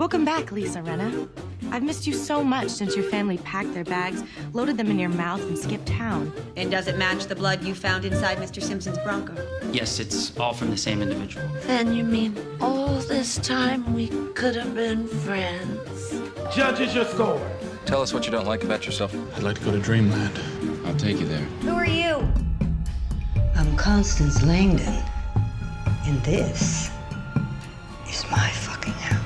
Welcome back, Lisa Renna. I've missed you so much since your family packed their bags, loaded them in your mouth, and skipped town. And does it match the blood you found inside Mr. Simpson's Bronco? Yes, it's all from the same individual. Then you mean all this time we could have been friends? Judges, your score. Tell us what you don't like about yourself. I'd like to go to Dreamland. I'll take you there. Who are you? I'm Constance Langdon, and this is my fucking house.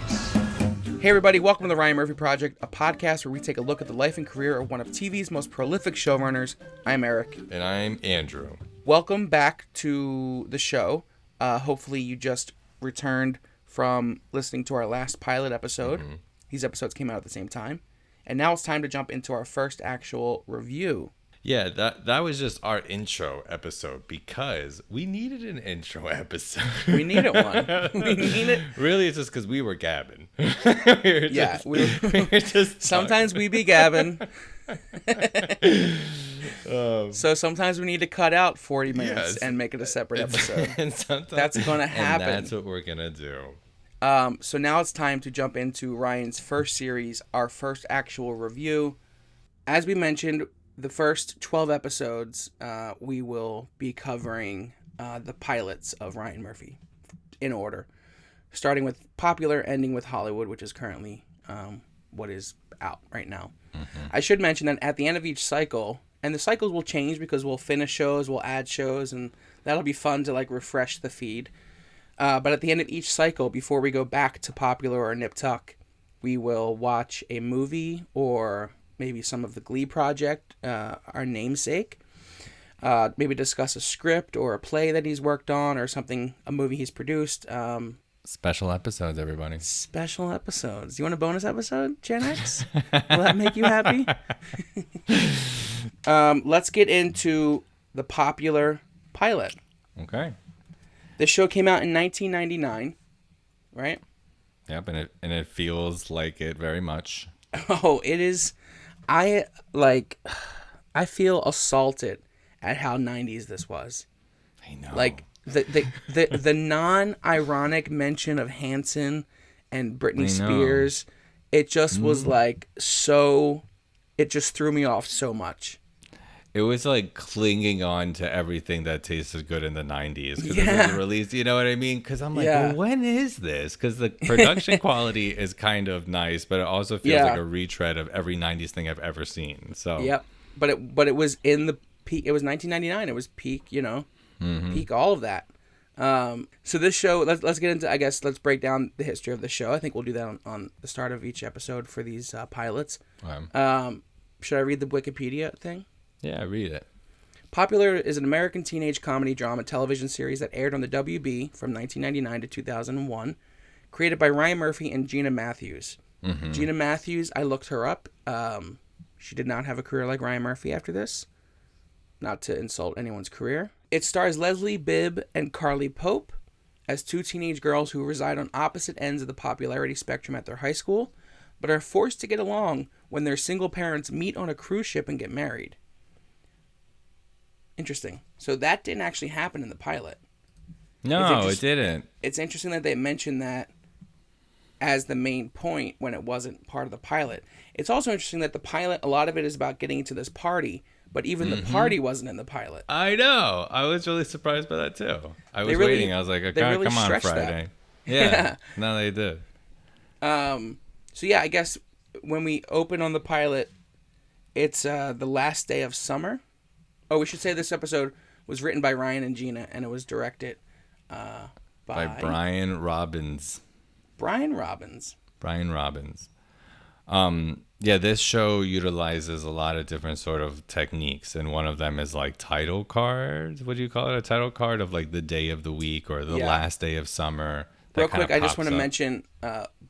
Hey everybody, welcome to the Ryan Murphy Project, a podcast where we take a look at the life and career of one of TV's most prolific showrunners. I'm Eric. And I'm Andrew. Welcome back to the show. Hopefully you just returned from listening to our last pilot episode. Mm-hmm. These episodes came out at the same time. And now it's time to jump into our first actual review. Yeah, that was just our intro episode because we needed an intro episode. We needed one. We needed. Really, it's just because we were gabbing. we were just sometimes we be gabbing. So sometimes we need to cut out 40 minutes and make it a separate episode. And that's going to happen. And that's what we're going to do. So now it's time to jump into Ryan's first series, our first actual review. As we mentioned, the first 12 episodes, we will be covering the pilots of Ryan Murphy in order, starting with popular, ending with Hollywood, which is currently what is out right now. Mm-hmm. I should mention that at the end of each cycle, and the cycles will change because we'll finish shows, we'll add shows, and that'll be fun to like refresh the feed. But at the end of each cycle, before we go back to popular or nip tuck, we will watch a movie or maybe some of the Glee project, our namesake. Maybe discuss a script or a play that he's worked on or something, a movie he's produced. Special episodes, everybody. Special episodes. You want a bonus episode, Gen X? Will that make you happy? Let's get into the popular pilot. Okay. This show came out in 1999, right? Yep, and it feels like it very much. Oh, it is. I feel assaulted at how 90s this was. I know. Like the non-ironic mention of Hanson and Britney Spears, it just was like so. It just threw me off so much. It was like clinging on to everything that tasted good in the 90s because it was released. You know what I mean? Because I'm like, well, when is this? Because the production quality is kind of nice, but it also feels like a retread of every 90s thing I've ever seen. So yep, but it was in the peak. It was 1999. It was peak. You know, peak all of that. So this show, let's get into. I guess let's break down the history of the show. I think we'll do that on the start of each episode for these pilots. Should I read the Wikipedia thing? Yeah, read it. Popular is an American teenage comedy drama television series that aired on the WB from 1999 to 2001, created by Ryan Murphy and Gina Matthews. Mm-hmm. Gina Matthews, I looked her up. She did not have a career like Ryan Murphy after this. Not to insult anyone's career. It stars Leslie Bibb and Carly Pope as two teenage girls who reside on opposite ends of the popularity spectrum at their high school, but are forced to get along when their single parents meet on a cruise ship and get married. Interesting. So that didn't actually happen in the pilot. No, it didn't. It's interesting that they mentioned that as the main point when it wasn't part of the pilot. It's also interesting that the pilot, a lot of it is about getting into this party, but even the party wasn't in the pilot. I know. I was really surprised by that too. I was waiting. I was like, okay, really come on, Friday. Yeah. No, they did. So yeah, I guess when we open on the pilot, it's the last day of summer. Oh, we should say this episode was written by Ryan and Gina, and it was directed by Brian Robbins. Brian Robbins. Yeah, this show utilizes a lot of different sort of techniques, and one of them is like title cards. What do you call it? A title card of like the day of the week or the last day of summer. Real quick, I just want to mention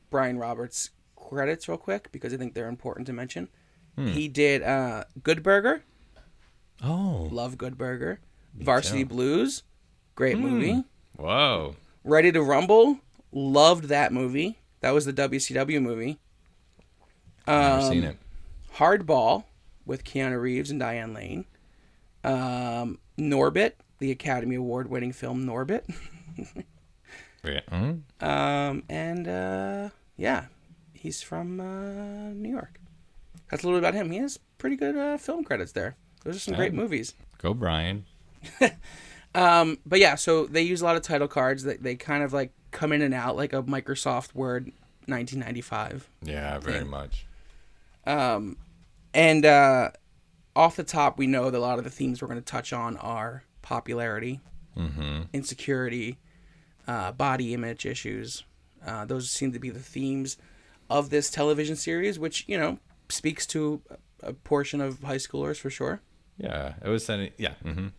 Brian Roberts' credits real quick because I think they're important to mention. He did Good Burger. Oh. Love Good Burger. Varsity Blues. Great movie. Whoa. Ready to Rumble. Loved that movie. That was the WCW movie. Never seen it. Hardball with Keanu Reeves and Diane Lane. Norbit, the Academy Award winning film Norbit. Yeah. And yeah, He's from New York. That's a little bit about him. He has pretty good film credits there. Those are some great movies. Go Brian. But yeah, so they use a lot of title cards. They kind of like come in and out like a Microsoft Word 1995. Yeah, very much. And off the top, we know that a lot of the themes we're going to touch on are popularity, insecurity, body image issues. Those seem to be the themes of this television series, which, you know, speaks to a portion of high schoolers for sure. Yeah, it was sending. Yeah. You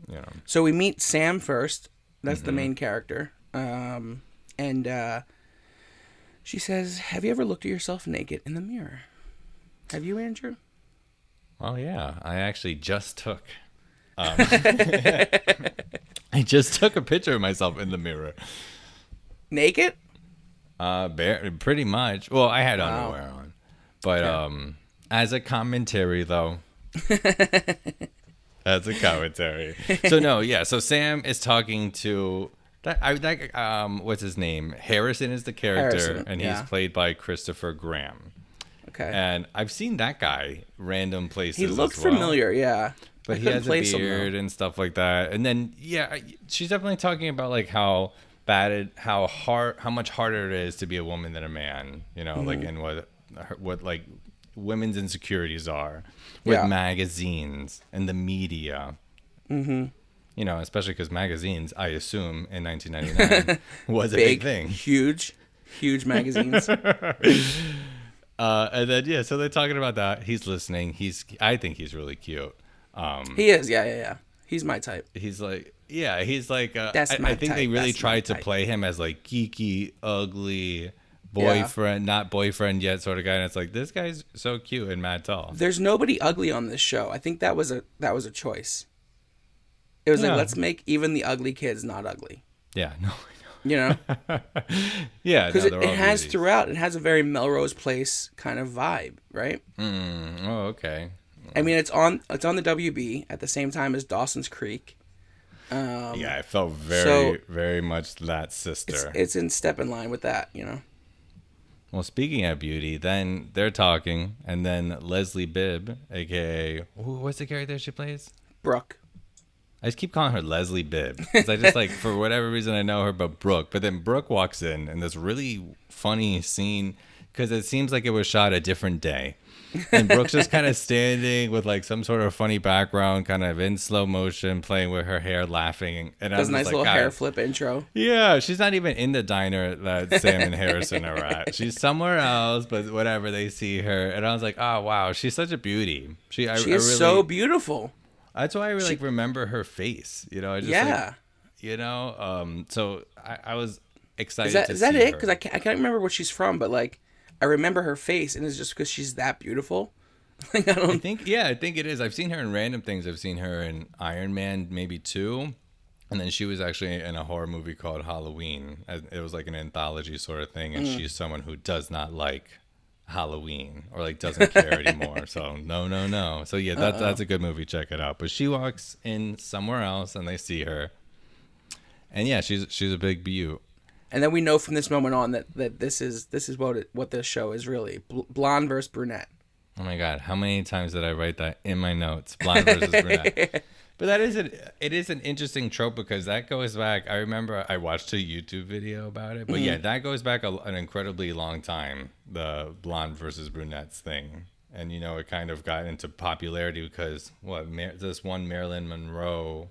know. So we meet Sam first. That's the main character. And she says, "Have you ever looked at yourself naked in the mirror?" Have you, Andrew? Well, yeah. I actually just took. I just took a picture of myself in the mirror. Naked? Pretty much. Well, I had underwear on, but as a commentary though. As a commentary. So no, yeah. So Sam is talking to what's his name? Harrison is the character, and he's played by Christopher Graham. Okay. And I've seen that guy random places. He looked familiar, yeah. But he has a beard and stuff like that. And then she's definitely talking about like how much harder it is to be a woman than a man. You know, like and what like women's insecurities are with magazines and the media. You know, especially because magazines, I assume, in 1999 was a big thing. Huge magazines. And then so they're talking about that. He's listening. I think he's really cute. He is, yeah. He's my type. He's like, he's like. That's my I think type. they really That's tried to type. play him as like geeky, ugly boyfriend, not boyfriend yet sort of guy. And it's like, this guy's so cute and mad tall. There's nobody ugly on this show. I think that was a choice. It was like, let's make even the ugly kids not ugly. Yeah, no. You know? Yeah, because it has throughout. It has a very Melrose Place kind of vibe, right? Oh, okay. I mean, it's on the WB at the same time as Dawson's Creek. Yeah, it felt very much that sister. It's in step in line with that, you know. Well, speaking of beauty, then they're talking, and then Leslie Bibb, aka what's the character she plays? Brooke. I just keep calling her Leslie Bibb because I just like for whatever reason I know her, but Brooke. But then Brooke walks in this really funny scene because it seems like it was shot a different day, and Brooke's just kind of standing with like some sort of funny background, kind of in slow motion, playing with her hair, laughing, and does a nice little hair flip intro. Yeah, she's not even in the diner that Sam and Harrison are at. She's somewhere else, but whatever, they see her, and I was like, oh wow, she's such a beauty. She is really, so beautiful. That's why I really remember her face. You know, I just like, you know, so I was excited to see her. Is that it? Because I can't remember what she's from, but like I remember her face, and it's just because she's that beautiful. Like I think it is. I've seen her in random things. I've seen her in Iron Man maybe 2, and then she was actually in a horror movie called Halloween. It was like an anthology sort of thing, and she's someone who does not like Halloween or like doesn't care anymore. So no. So yeah, that's a good movie. Check it out. But she walks in somewhere else, and they see her, and yeah, she's a big beaut. And then we know from this moment on that this is what this show is really: blonde versus brunette. Oh my God, how many times did I write that in my notes? Blonde versus brunette. But it is an interesting trope because that goes back. I remember I watched a YouTube video about it, but yeah, that goes back an incredibly long time. The blonde versus brunettes thing, and you know, it kind of got into popularity because this one Marilyn Monroe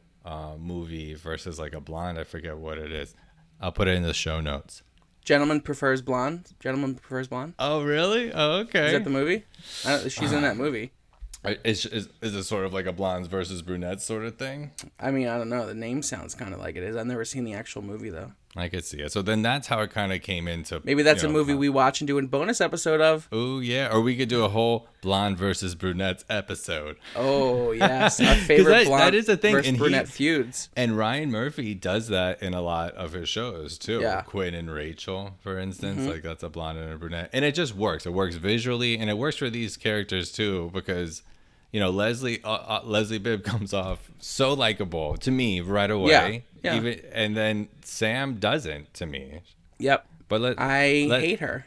movie versus like a blonde. I forget what it is. I'll put it in the show notes. Gentleman prefers blonde. Oh really? Oh okay. Is that the movie? She's in that movie. Is it sort of like a blondes versus brunettes sort of thing? I mean, I don't know. The name sounds kind of like it is. I've never seen the actual movie, though. I could see it. So then that's how it kind of came into... Maybe that's a movie we watch and do a bonus episode of. Oh, yeah. Or we could do a whole blonde versus brunettes episode. Oh, yes. Our favorite blonde that is a thing. versus brunette feuds. And Ryan Murphy does that in a lot of his shows, too. Yeah. Quinn and Rachel, for instance. Like, that's a blonde and a brunette. And it just works. It works visually, and it works for these characters, too, because... You know, Leslie Bibb comes off so likable to me right away. Yeah. And then Sam doesn't to me. Yep. But I hate her.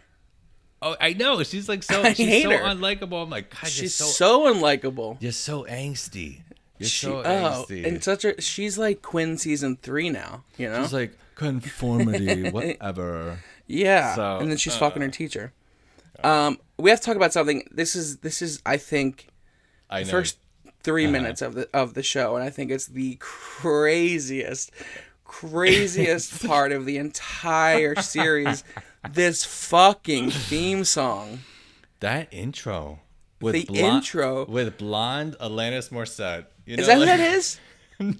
Oh, I know. She's like so unlikable. I'm like, God, she's so unlikable. You're so angsty. And she's like Quinn season 3 now, you know? She's like, conformity, whatever. Yeah. So, and then she's fucking her teacher. We have to talk about something. This is I think the first 3 minutes of the show, and I think it's the craziest part of the entire series. This fucking theme song. That intro. Intro with blonde Alanis Morissette. You know, is that who that is?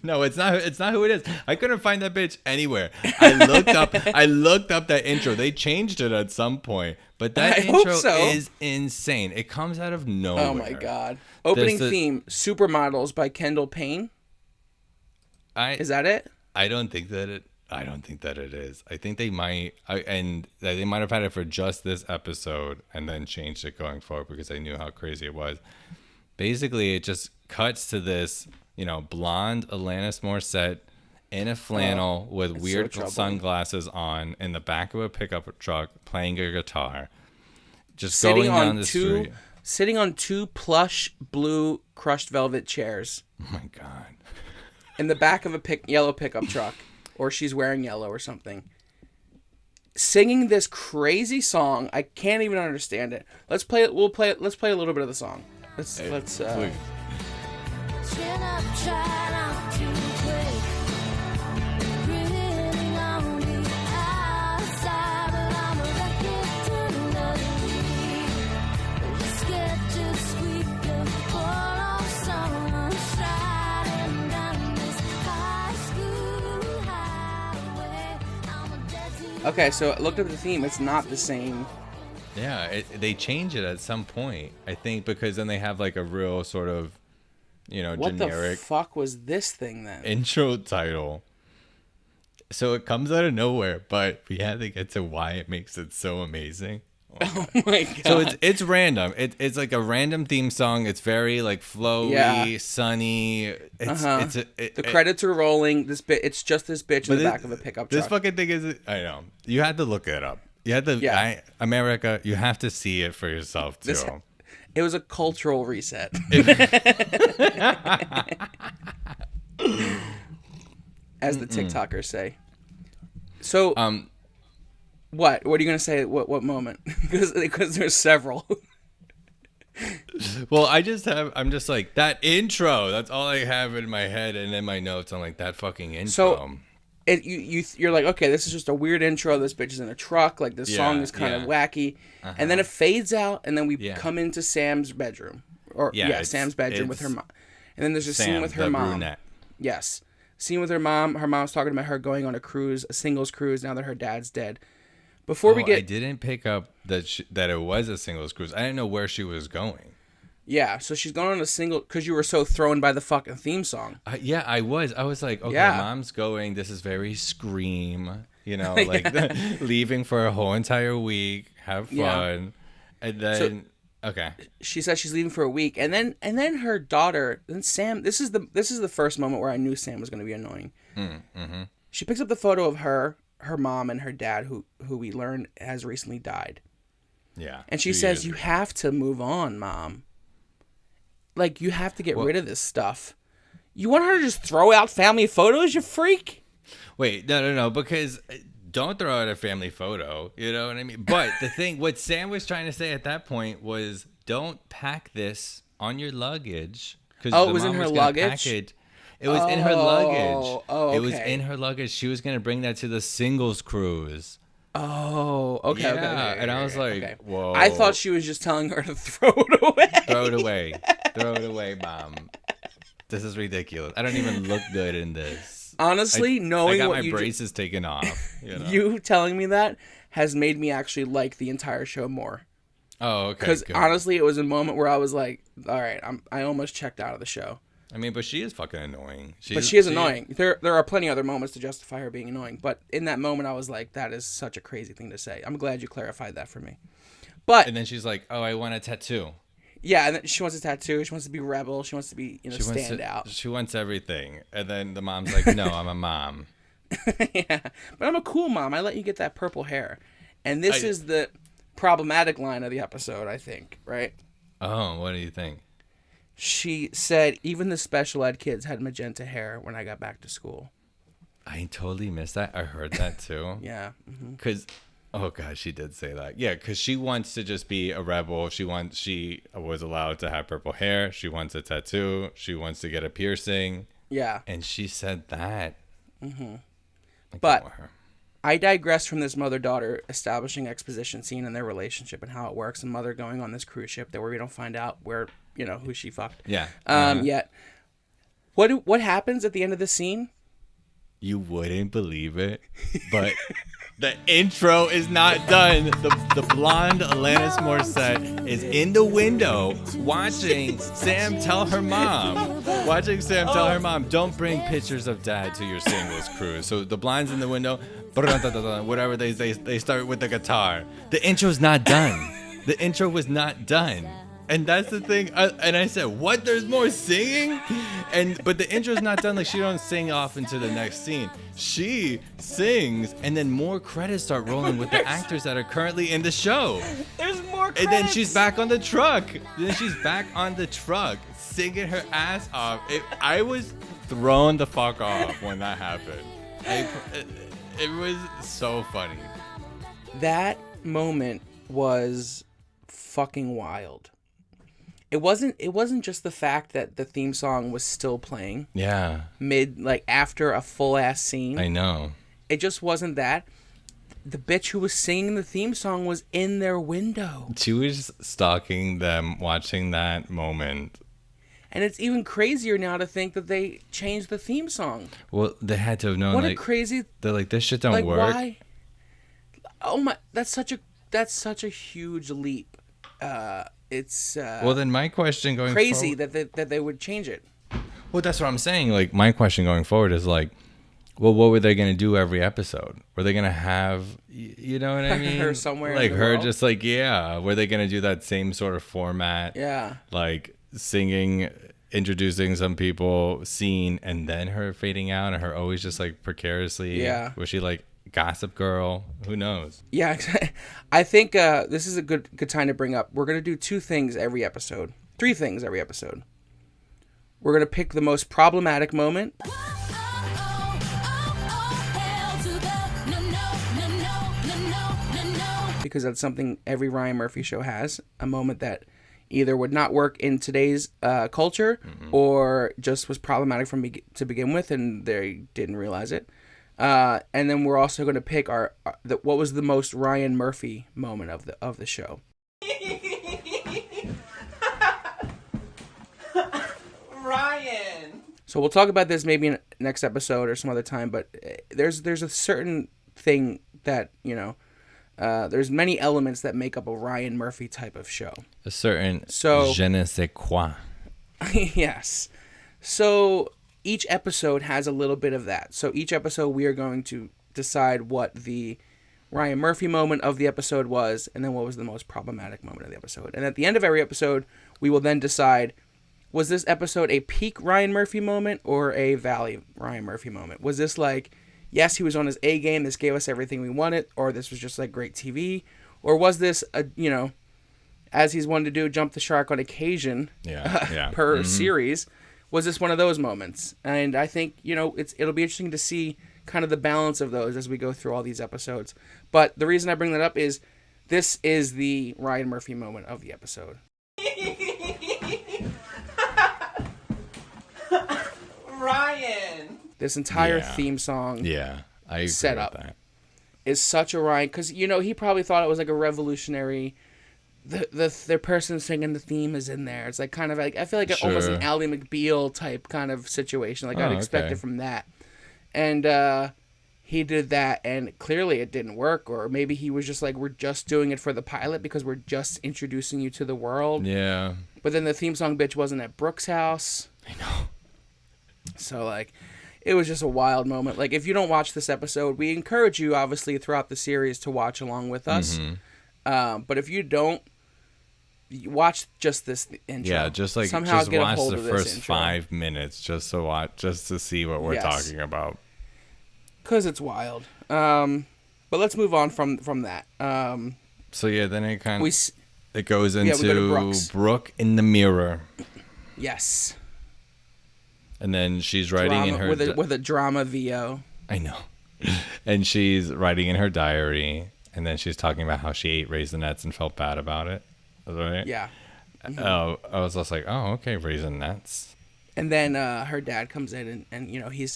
No, it's not. It's not who it is. I couldn't find that bitch anywhere. I looked up that intro. They changed it at some point, but that intro is insane. It comes out of nowhere. Oh my god! Opening theme: "Supermodels" by Kendall Payne. Is that it? I don't think that it is. I think they might, and they might have had it for just this episode and then changed it going forward because I knew how crazy it was. Basically, it just cuts to this, blonde Alanis Morissette in a flannel with weird sunglasses on in the back of a pickup truck playing a guitar, just going down the street. Sitting on 2 plush blue crushed velvet chairs. Oh my god! In the back of a yellow pickup truck. Or she's wearing yellow or something. Singing this crazy song, I can't even understand it. Let's play it. Let's play a little bit of the song. Let's. Please. Okay, so I looked up the theme. It's not the same. Yeah, they change it at some point, I think, because then they have like a real sort of, generic. What the fuck was this thing then? Intro title. So it comes out of nowhere, but we have to get to why it makes it so amazing. Oh my god! So it's random. It's like a random theme song. It's very like flowy, sunny. The credits are rolling. It's just this bitch in the back of a pickup truck. This fucking thing is. I know. You had to look it up. You had to. Yeah. America. You have to see it for yourself too. It was a cultural reset. As the TikTokers say. So. What are you gonna say? What moment? Because there's several. Well, I'm just like that intro. That's all I have in my head, and in my notes, I'm like that fucking intro. So, you're like, okay, this is just a weird intro. This bitch is in a truck. Like this song is kind of wacky, and then it fades out, and then we come into Sam's bedroom, Sam's bedroom with her mom, and then there's a scene with her mom. Brunette. Yes, scene with her mom. Her mom's talking about her going on a cruise, a singles cruise, now that her dad's dead. I didn't pick up that it was a singles cruise. I didn't know where she was going. Yeah, so she's going on a single because you were so thrown by the fucking theme song. Yeah, I was. I was like, okay, mom's going. This is very Scream. Leaving for a whole entire week, have fun, and then she says she's leaving for a week, and then her daughter, then Sam. This is the first moment where I knew Sam was going to be annoying. Mm-hmm. She picks up the photo of her mom and her dad, who we learned has recently died. Yeah. And she says, "You have to move on, Mom. Like, you have to get rid of this stuff. You want her to just throw out family photos, you freak?" Wait, no, because don't throw out a family photo. You know what I mean? But the thing, what Sam was trying to say at that point was, don't pack this on your luggage. It was in her luggage? It was in her luggage. Oh, okay. It was in her luggage. She was going to bring that to the singles cruise. Oh, okay. Yeah, okay. And I was like, whoa. I thought she was just telling her to throw it away. Throw it away. Throw it away, Mom. This is ridiculous. I don't even look good in this. Honestly, knowing I got what my braces taken off. You telling me that has made me actually like the entire show more. Oh, okay. Because honestly, it was a moment where I was like, all right, I almost checked out of the show. I mean, but she is fucking annoying. She is annoying. There are plenty other moments to justify her being annoying. But in that moment, I was like, that is such a crazy thing to say. I'm glad you clarified that for me. And then she's like, oh, I want a tattoo. Yeah, and then she wants a tattoo. She wants to be rebel. She wants to be, stand out. She wants everything. And then the mom's like, no, I'm a mom. Yeah, but I'm a cool mom. I let you get that purple hair. And this is the problematic line of the episode, I think, right? Oh, what do you think? She said, even the special ed kids had magenta hair when I got back to school. I totally missed that. I heard that too. Yeah. Because, oh God, she did say that. Yeah, because she wants to just be a rebel. She was allowed to have purple hair. She wants a tattoo. She wants to get a piercing. Yeah. And she said that. But I digress from this mother-daughter establishing exposition scene and their relationship and how it works, and mother going on this cruise ship where we don't find out who she fucked. Yeah. Yet. What happens at the end of the scene? You wouldn't believe it, but the intro is not done. The blonde Alanis Morissette is in the window watching Sam tell her mom. Don't bring pictures of dad to your singles cruise. So the blonde's in the window, whatever they start with the guitar. The intro's not done. The intro was not done. And that's the thing. And I said, what? There's more singing? But the intro's not done. Like, she don't sing off into the next scene. She sings, and then more credits start rolling with the actors that are currently in the show. There's more credits. And then she's back on the truck. Singing her ass off. I was thrown the fuck off when that happened. It was so funny. That moment was fucking wild. It wasn't just the fact that the theme song was still playing. Yeah. After a full ass scene. I know. It just wasn't that. The bitch who was singing the theme song was in their window. She was stalking them, watching that moment. And it's even crazier now to think that they changed the theme song. Well, they had to have known. What a crazy. They're like, this shit don't work. Why? Oh my! That's such a huge leap. It's well, then my question going crazy forward, that they would change it. Well, that's what I'm saying. Like, my question going forward is like, well, what were they going to do every episode? Were they going to have, you know what I mean? Her somewhere like in the her world? just like, yeah. Were they going to do that same sort of format? Yeah. Like singing, introducing some people, scene, and then her fading out, and her always just like precariously. Yeah. Was she like Gossip Girl? Who knows? Yeah, I think this is a good time to bring up. We're gonna do 3 things every episode. We're gonna pick the most problematic moment. Because that's something every Ryan Murphy show has. A moment that either would not work in today's culture, or just was problematic to begin with, and they didn't realize it. And then we're also going to pick what was the most Ryan Murphy moment of the show. Ryan. So we'll talk about this maybe in next episode or some other time. But there's a certain thing that there's many elements that make up a Ryan Murphy type of show. A certain je ne sais quoi. Yes. So each episode has a little bit of that. So each episode we are going to decide what the Ryan Murphy moment of the episode was, and then what was the most problematic moment of the episode. And at the end of every episode, we will then decide, was this episode a peak Ryan Murphy moment or a valley Ryan Murphy moment? Was this like, yes, he was on his A game, this gave us everything we wanted, or this was just like great TV? Or was this, as he's wanted to do, jump the shark on occasion per series? Was this one of those moments? And I think, it'll be interesting to see kind of the balance of those as we go through all these episodes. But the reason I bring that up is this is the Ryan Murphy moment of the episode. Ryan. This entire theme song I agree setup with that. is such a Ryan, because, he probably thought it was like a revolutionary... The person singing the theme is in there. It's like kind of like, I feel like almost an Ally McBeal type kind of situation. Like I'd expect it from that. And he did that, and clearly it didn't work. Or maybe he was just like, we're just doing it for the pilot because we're just introducing you to the world. Yeah. But then the theme song bitch wasn't at Brooke's house. I know. So like, it was just a wild moment. Like, if you don't watch this episode, we encourage you obviously throughout the series to watch along with us. But if you don't, you watch just this intro. Yeah, just like somehow just get a watch hold the of this first intro. 5 minutes just to see what we're talking about. Because it's wild. But let's move on from that. So yeah, then it kind of it goes we go to into Brooke in the mirror. Yes. And then she's writing in her with a drama VO. I know. And she's writing in her diary, and then she's talking about how she ate Raisinets and felt bad about it. Right? Yeah. I was just like, oh, okay, Raisinets. And then her dad comes in, and you know he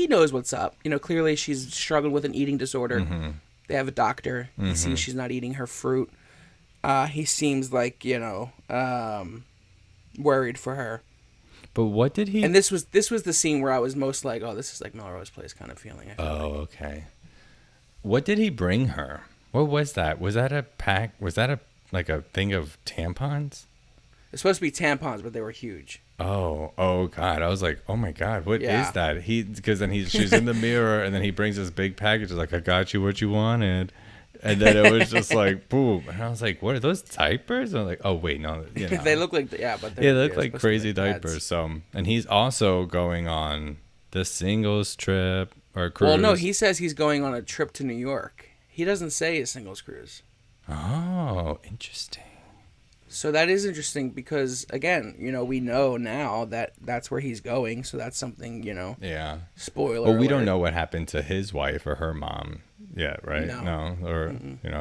knows what's up. You know, clearly she's struggled with an eating disorder. Mm-hmm. They have a doctor. He sees she's not eating her fruit. He seems like worried for her. But what did he? And this was the scene where I was most like, oh, this is like Melrose Place kind of feeling. Okay. What did he bring her? What was that? Was that a pack? Was that like a thing of tampons? It's supposed to be tampons, but they were huge. Oh God! I was like, oh my God, what is that? Because then she's in the mirror, and then he brings this big package. Like, I got you what you wanted, and then it was just like boom. And I was like, what are those diapers? And I'm like, oh wait, no, they look like but they look like crazy diapers. So, and he's also going on the singles trip or cruise. Well, no, he says he's going on a trip to New York. He doesn't say a singles cruise. Oh, interesting. So that is interesting because, again, we know now that that's where he's going. So that's something, Yeah. Spoiler Well, we alert. don't know what happened to his wife or her mom yet, right? No. Or,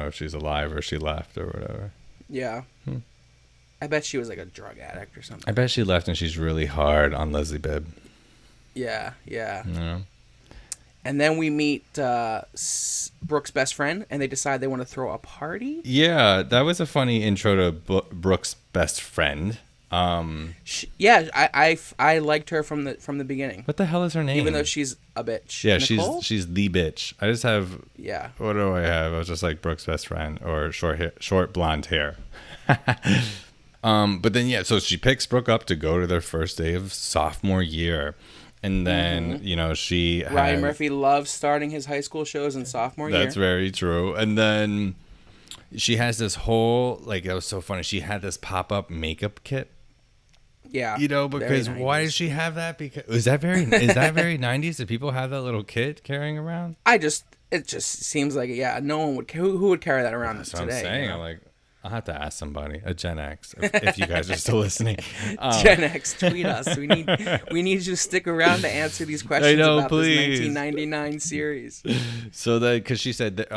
if she's alive or she left or whatever. Yeah. I bet she was like a drug addict or something. I bet she left and she's really hard on Leslie Bibb. Yeah. Yeah. And then we meet Brooke's best friend, and they decide they want to throw a party. Yeah, that was a funny intro to Brooke's best friend. I liked her from the beginting. What the hell is her name? Even though she's a bitch. Yeah, Nicole? she's the bitch. I just have. Yeah. What do I have? I was just like Brooke's best friend or short blonde hair. But then so she picks Brooke up to go to their first day of sophomore year. And then, Ryan Murphy loves starting his high school shows in sophomore year. That's very true. And then she has this whole, it was so funny. She had this pop-up makeup kit. Yeah. Because why does she have that? Because is that very 90s? Did people have that little kit carrying around? It just seems like, no one would, who would carry that around That's today? What I'm saying. I'm like, I'll have to ask somebody, a Gen X, if you guys are still listening. Gen X, tweet us. We need you to stick around to answer these questions about this 1999 series. So because she said that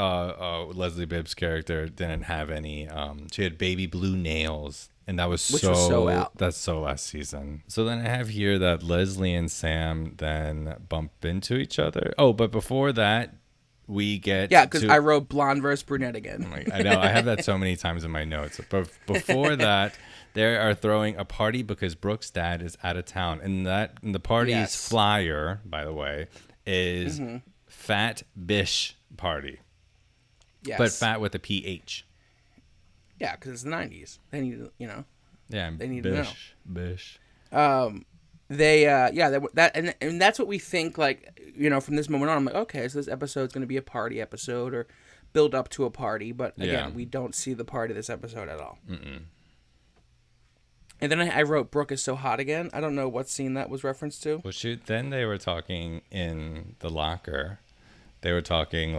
Leslie Bibb's character didn't have any, she had baby blue nails, and that was so out. That's so last season. So then I have here that Leslie and Sam then bump into each other. Oh, but before that, we get because I wrote blonde versus brunette again. I know, I have that so many times in my notes. But before that, they are throwing a party because Brooke's dad is out of town, and the party's flyer, by the way, is Fat Bish Party. Yes, but fat with a PH. Yeah, because it's the 90s. They need to, Yeah, they need Bish, to know. Bish. And that's what we think, from this moment on. I'm like, okay, so this episode's going to be a party episode or build up to a party, but again, we don't see the party this episode at all. And then I wrote Brooke is so hot again. I don't know what scene that was referenced to. Well, then they were talking in the locker. They were talking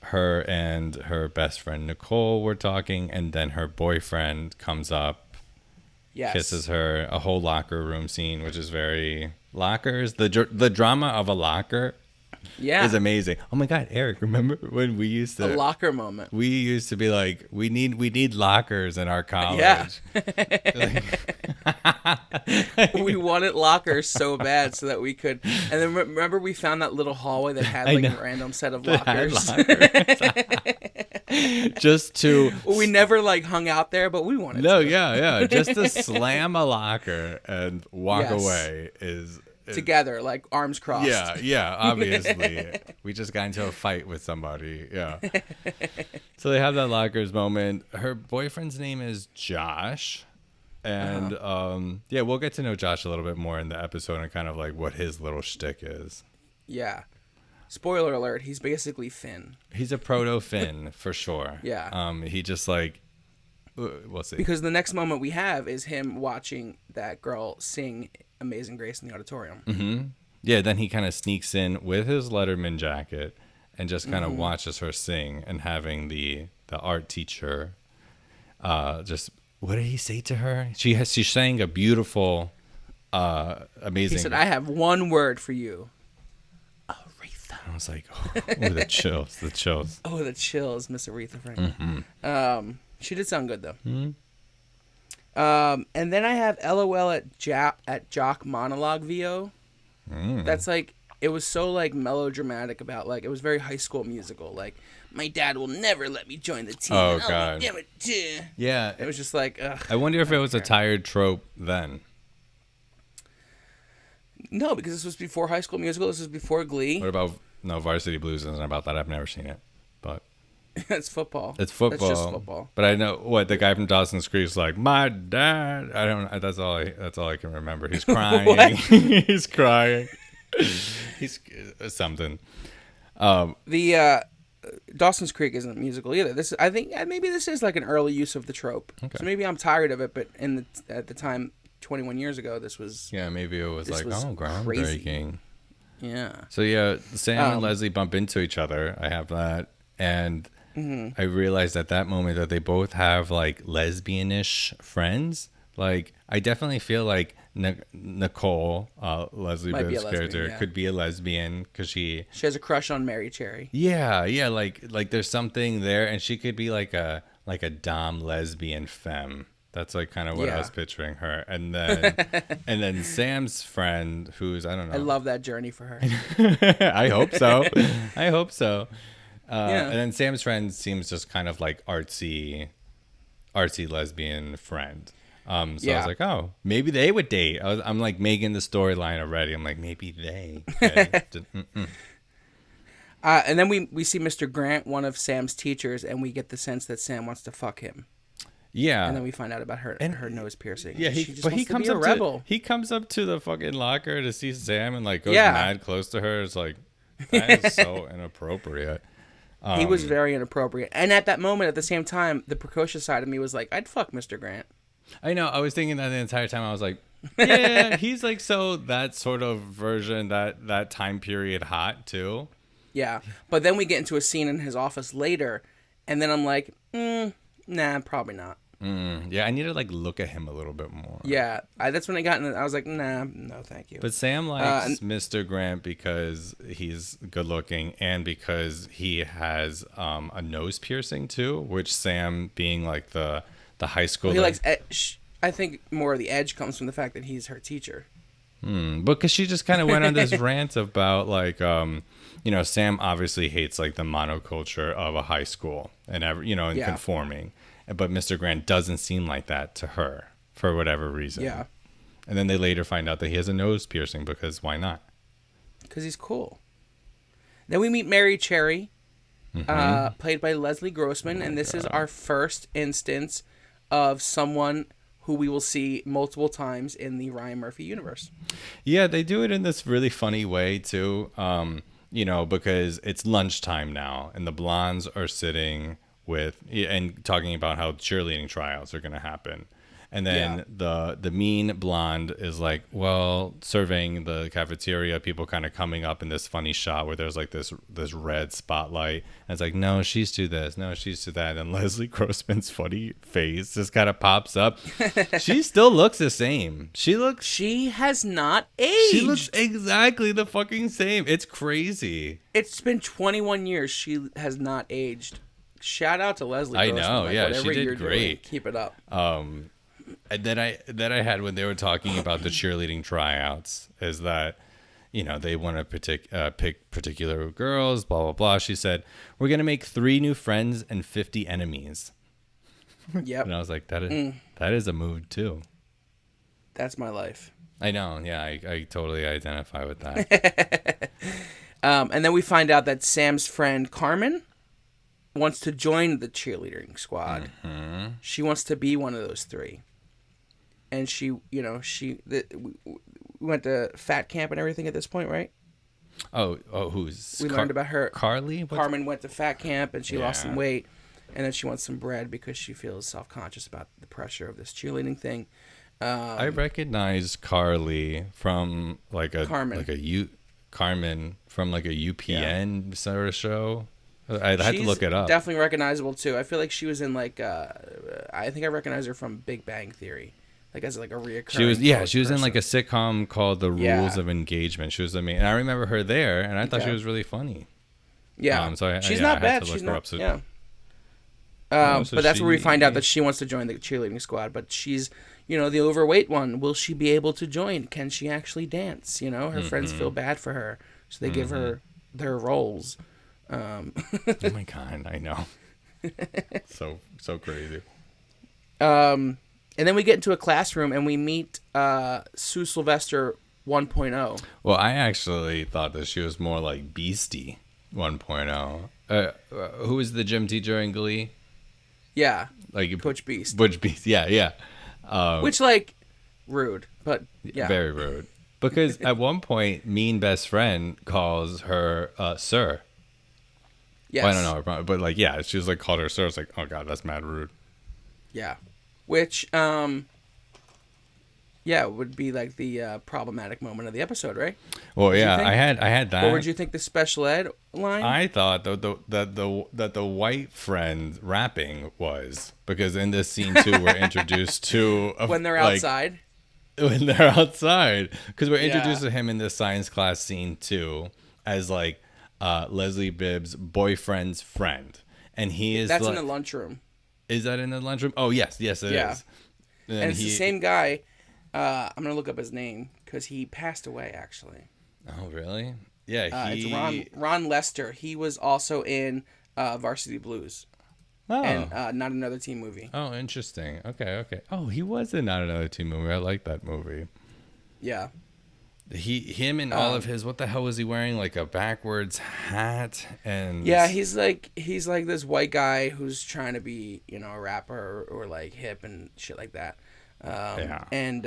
her and her best friend Nicole were talking, and then her boyfriend comes up. Yes. Kisses her, a whole locker room scene, which is very lockers. The drama of a locker is amazing. Oh my God, Eric, remember when we used to... A locker moment. We used to be like, we need lockers in our college. Yeah. We wanted lockers so bad so that we could... And then remember we found that little hallway that had a random set of lockers? Just to... We never hung out there, but we wanted to. No, yeah. Just to slam a locker and walk away is... Together, arms crossed. Yeah, obviously. We just got into a fight with somebody. Yeah. So they have that lockers moment. Her boyfriend's name is Josh. And we'll get to know Josh a little bit more in the episode and kind of what his little shtick is. Yeah. Spoiler alert, he's basically Finn. He's a proto-Finn for sure. Yeah. He just we'll see. Because the next moment we have is him watching that girl sing Amazing Grace in the auditorium. Mm-hmm. Yeah, then he kind of sneaks in with his Letterman jacket and just kind of watches her sing, and having the art teacher just, what did he say to her? She sang a beautiful, amazing. He said, "I have one word for you." Aretha. I was like, oh, the chills, the chills. Oh, the chills, Miss Aretha Franklin. She did sound good though. And then I have LOL at Jock Monologue VO. That's like, it was so like melodramatic about, like, it was very High School Musical. Like, my dad will never let me join the team. Oh, God. Yeah. It was just like, ugh. I wonder if it was a tired trope then. No, because this was before High School Musical. This was before Glee. What about, no, Varsity Blues isn't about that. I've never seen it, but. It's football. It's football. That's just football. But I know what the guy from Dawson's Creek's like. My dad. I don't. That's all I can remember. He's crying. He's crying. He's something. The Dawson's Creek isn't a musical either. I think maybe this is like an early use of the trope. Okay. So maybe I'm tired of it, but at the time, 21 years ago, this was. Yeah, maybe it was like, oh, groundbreaking. Yeah. So yeah, Sam and Leslie bump into each other. I have that, and I realized at that moment that they both have like lesbian-ish friends. Like, I definitely feel like Nicole, Leslie Bibb's character, could be a lesbian because she has a crush on Mary Cherry. Yeah, like there's something there, and she could be like a dom lesbian femme. That's like kind of what I was picturing her. And then Sam's friend, who's, I don't know. I love that journey for her. I hope so. I hope so. And then Sam's friend seems just kind of like artsy lesbian friend. So I was like, oh, maybe they would date. I'm like making the storyline already. I'm like, maybe they. And then we see Mr. Grant, one of Sam's teachers, and we get the sense that Sam wants to fuck him. Yeah. And then we find out about her nose piercing. Yeah, he comes up he comes up to the fucking locker to see Sam and like goes mad close to her. It's like, that is so inappropriate. He was very inappropriate. And at that moment, at the same time, the precocious side of me was like, I'd fuck Mr. Grant. I know. I was thinking that the entire time. I was like, yeah, he's like, so that sort of version, that time period hot too. Yeah. But then we get into a scene in his office later, and then I'm like, nah, probably not. Yeah, I need to like look at him a little bit more. Yeah, that's when I was like, nah, no, thank you. But Sam likes Mr. Grant because he's good looking and because he has a nose piercing too, which Sam, being like the high school. Well, he likes edge. I think more of the edge comes from the fact that he's her teacher. Because she just kind of went on this rant about like, Sam obviously hates like the monoculture of a high school and conforming. But Mr. Grant doesn't seem like that to her for whatever reason. Yeah. And then they later find out that he has a nose piercing because why not? Because he's cool. Then we meet Mary Cherry, played by Leslie Grossman. And this is our first instance of someone who we will see multiple times in the Ryan Murphy universe. Yeah, they do it in this really funny way too. Because it's lunchtime now and the blondes are sitting and talking about how cheerleading tryouts are going to happen. And then the mean blonde is like, well, surveying the cafeteria, people kind of coming up in this funny shot where there's like this red spotlight. And it's like, no, she's to this. No, she's to that. And Leslie Grossman's funny face just kind of pops up. She still looks the same. She has not aged. She looks exactly the fucking same. It's crazy. It's been 21 years. She has not aged. Shout out to Leslie Grossman. I know. Yeah, she did great. Keep it up. And then I had when they were talking about the cheerleading tryouts is that, they want to pick particular girls, blah, blah, blah. She said, we're going to make 3 new friends and 50 enemies. Yep. And I was like, that is a mood too. That's my life. I know. Yeah, I totally identify with that. And then we find out that Sam's friend Carmen wants to join the cheerleading squad. Mm-hmm. She wants to be one of those 3. And we went to fat camp and everything at this point, right? Oh, who's? We learned about her. Carly? Carmen went to fat camp and she lost some weight. And then she wants some bread because she feels self-conscious about the pressure of this cheerleading thing. I recognize Carly from like a Carmen. like a Carmen from like a UPN sort of show. I had to look it up. Definitely recognizable too. I feel like she was in like I think I recognize her from Big Bang Theory, like as like a reoccurring. She was in like a sitcom called The Rules of Engagement. She was the main, and I remember her there, and I thought she was really funny. Yeah, so she's not bad. She's not. But that's where we find out that she wants to join the cheerleading squad, but she's, the overweight one. Will she be able to join? Can she actually dance? Her friends feel bad for her, so they give her their roles. Oh my god, I know. so crazy. And then we get into a classroom and we meet Sue Sylvester 1.0. Well, I actually thought that she was more like Beastie 1.0. Who was the gym teacher in Glee? Yeah, like Butch Beast. Butch Beast, yeah. Which, like, rude, but yeah. Very rude. Because at one point, Mean Best Friend calls her Sir. Yes. Well, I don't know, but like, yeah, she was like called her Sir. It's like, oh god, that's mad rude. Yeah, which would be like the problematic moment of the episode, right? Well, yeah, I had that. What would you think the special ed line? I thought that the white friend rapping was, because in this scene too, we're introduced to when they're outside. When they're outside, because we're introduced to him in this science class scene too, as like Leslie Bibb's boyfriend's friend, and he is that's in the lunchroom. Is that in the lunchroom? Oh yes, it is. And it's the same guy. I'm gonna look up his name because he passed away actually. Oh really? Yeah, it's Ron Lester. He was also in Varsity Blues. Oh. And Not Another Teen Movie. Oh, interesting. Okay. Oh, he was in Not Another Teen Movie. I like that movie. Yeah. Him and all of his, what the hell was he wearing? Like a backwards hat and. Yeah, he's like this white guy who's trying to be, a rapper or like hip and shit like that. And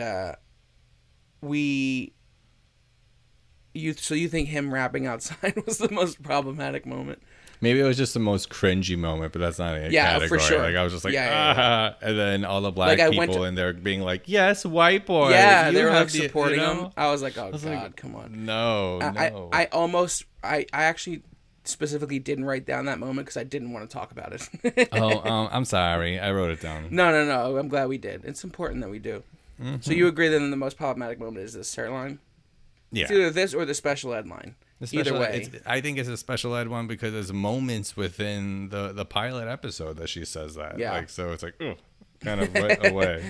you think him rapping outside was the most problematic moment? Maybe it was just the most cringy moment, but that's not a category. For sure. Like I was just like, Yeah. And then all the black people in there being like, yes, white boy. Yeah, they were like supporting him. I was like, oh god, like, come on. No. I actually specifically didn't write down that moment because I didn't want to talk about it. I'm sorry. I wrote it down. No. I'm glad we did. It's important that we do. Mm-hmm. So you agree that the most problematic moment is this Sir line? Yeah. It's either this or the special ed line. Either way. I think it's a special ed one because there's moments within the pilot episode that she says that. Yeah. Like, so it's like, ooh, kind of right away.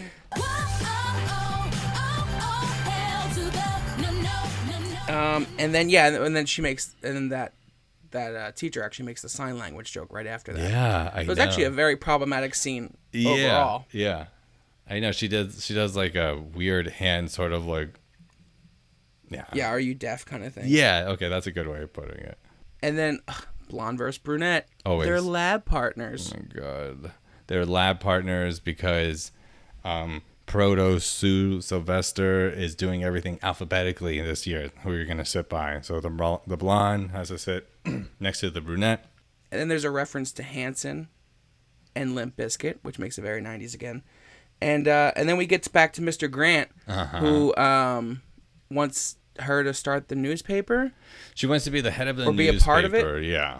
And then she makes, and then that teacher actually makes the sign language joke right after that. Yeah, I know. So it's actually a very problematic scene overall. Yeah. I know she does like a weird hand sort of like. Yeah, are you deaf kind of thing. Yeah, okay, that's a good way of putting it. And then blonde versus brunette. Always. They're lab partners. Oh my god. They're lab partners because Proto Sue Sylvester is doing everything alphabetically this year, who you're going to sit by. So the blonde has to sit next to the brunette. And then there's a reference to Hanson and Limp Bizkit, which makes it very 90s again. And then we get back to Mr. Grant, who wants her to start the newspaper. She wants to be the head of the newspaper. Or be a part of it. Yeah.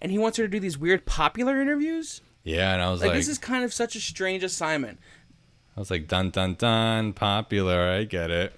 And he wants her to do these weird popular interviews. Yeah, and I was like... this is kind of such a strange assignment. I was like, dun, dun, dun, popular, I get it.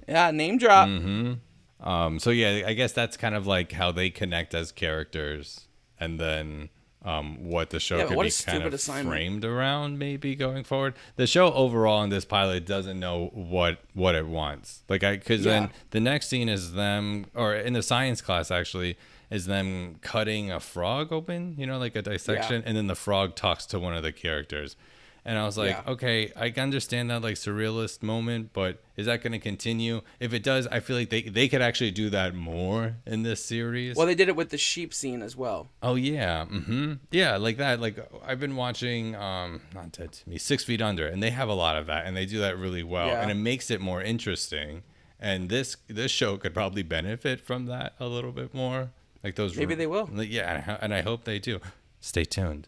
Yeah, name drop. Mm-hmm. So yeah, I guess that's kind of like how they connect as characters. And then... what the show could be kind of framed around maybe going forward. The show overall in this pilot doesn't know what it wants. Then the next scene is them, or in the science class actually, is them cutting a frog open, like a dissection, and then the frog talks to one of the characters. And I was like, okay, I can understand that like surrealist moment, but is that going to continue? If it does, I feel like they could actually do that more in this series. Well, they did it with the sheep scene as well. Oh yeah, yeah, like that. Like I've been watching, not Dead to Me, 6 Feet Under, and they have a lot of that, and they do that really well, and it makes it more interesting. And this show could probably benefit from that a little bit more. Like those. Maybe they will. Yeah, and I hope they do. Stay tuned.